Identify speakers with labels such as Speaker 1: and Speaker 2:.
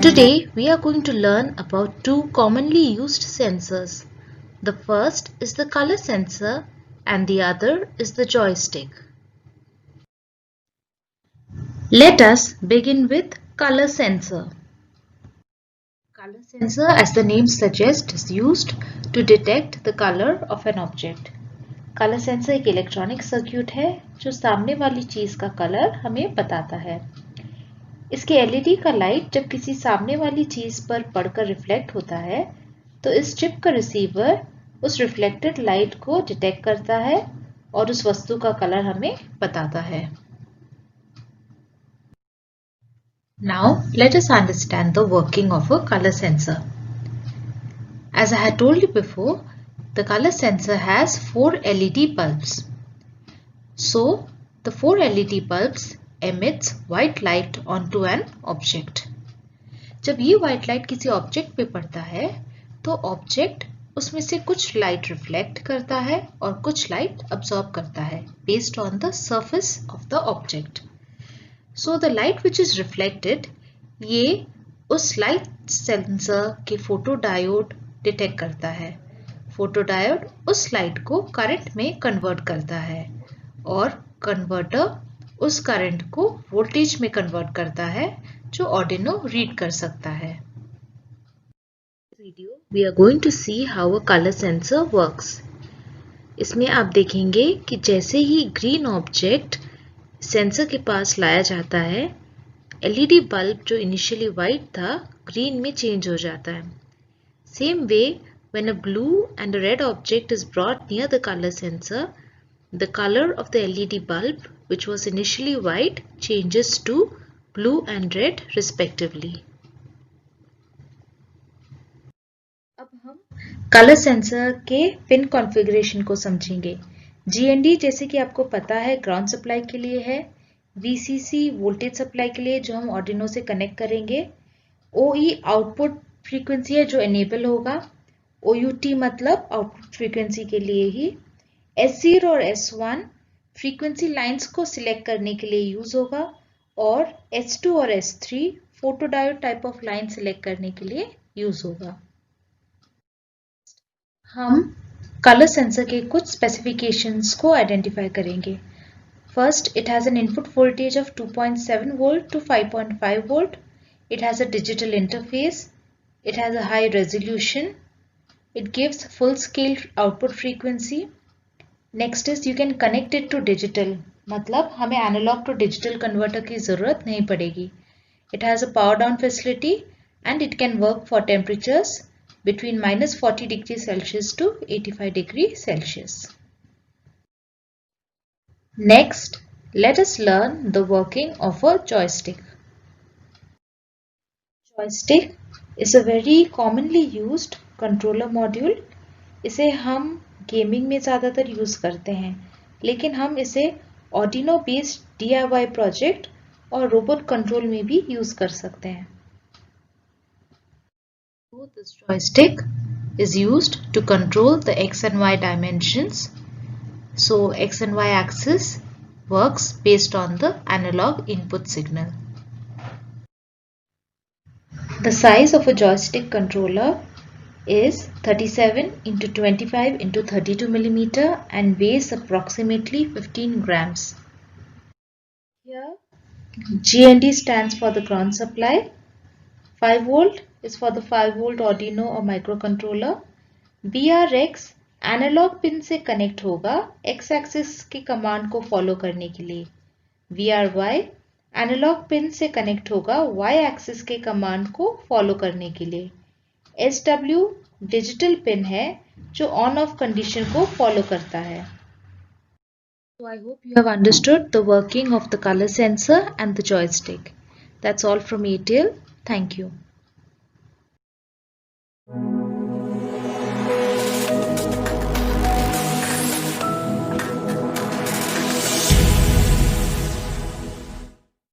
Speaker 1: Today we are going to learn about two commonly used sensors. The first is the color sensor and the other is the joystick. Let us begin with color sensor. Color sensor, as the name suggests, is used to detect the color of an object. Colour sensor एक electronic circuit है जो सामने वाली चीज का colour हमें बताता है। इसके एलईडी का लाइट जब किसी सामने वाली चीज पर पड़कर रिफ्लेक्ट होता है तो इस चिप का रिसीवर उस रिफ्लेक्टेड लाइट को डिटेक्ट करता है और उस वस्तु का कलर हमें बताता है। Now let us understand the working of a color sensor. As I had told you before, the color sensor has 4 LED bulbs. So the 4 LED bulbs emits white light onto an object. जब ये white light किसी object पे पड़ता है तो object उसमें से कुछ light reflect करता है और कुछ light absorb करता है based on the surface of the object. So the light which is reflected, ये उस light sensor के photodiode detect करता है। photodiode उस light को current में convert करता है और converter उस करंट को वोल्टेज में कन्वर्ट करता है जो Arduino रीड कर सकता है। Video we are going to see how a colour sensor works. इसमें आप देखेंगे कि जैसे ही ग्रीन ऑब्जेक्ट सेंसर के पास लाया जाता है, एलईडी बल्ब जो इनिशियली वाइट था ग्रीन में चेंज हो जाता है। Same way when a blue and a red object is brought near the colour sensor, the color of the LED bulb, which was initially white, changes to blue and red respectively. अब हम colour sensor के pin configuration को समझेंगे। GND जैसे कि आपको पता है ग्राउंड सप्लाई के लिए है, VCC वोल्टेज सप्लाई के लिए जो हम Arduino से कनेक्ट करेंगे, OE आउटपुट फ्रीक्वेंसी है जो एनेबल होगा, OUT मतलब आउटपुट फ्रीक्वेंसी के लिए ही, S0 और S1 फ्रीक्वेंसी लाइंस को सिलेक्ट करने के लिए यूज होगा और S2 और S3 photodiode type of line select करने के लिए यूज होगा। हम कलर सेंसर के कुछ स्पेसिफिकेशंस को आइडेंटिफाई करेंगे। First, it has an input voltage of 2.7 volt to 5.5 volt. It has a digital interface. It has a high resolution. It gives full scale output frequency. Next is you can connect it to digital, मतलब हमें analogue to digital converter की ज़रूरत नहीं पड़ेगी। It has a power down facility and it can work for temperatures between -40 degree Celsius to 85 degree Celsius. Next, let us learn the working of a joystick. Joystick is a very commonly used controller module. इसे हम gaming में ज़्यादातर use करते हैं, लेकिन हम इसे Arduino based DIY project और रोबोट कंट्रोल में भी यूज़ कर सकते हैं। So this joystick is used to control the X and Y dimensions. So X and Y axis works based on the analog input signal. The size of a joystick controller is 37 into 25 into 32 millimeter and weighs approximately 15 grams. Here GND stands for the ground supply, 5 volt is for the 5 volt Arduino or microcontroller, BRX analogue pin से connect होगा X axis के command को follow करने के लिए, VRY analogue pin से connect होगा Y axis के कमांड को फॉलो करने के लिए, SW डिजिटल पिन है जो ऑन ऑफ कंडीशन को फॉलो करता है। So I hope you have understood the working of the color sensor and the joystick. That's all from ATL. Thank you.
Speaker 2: you.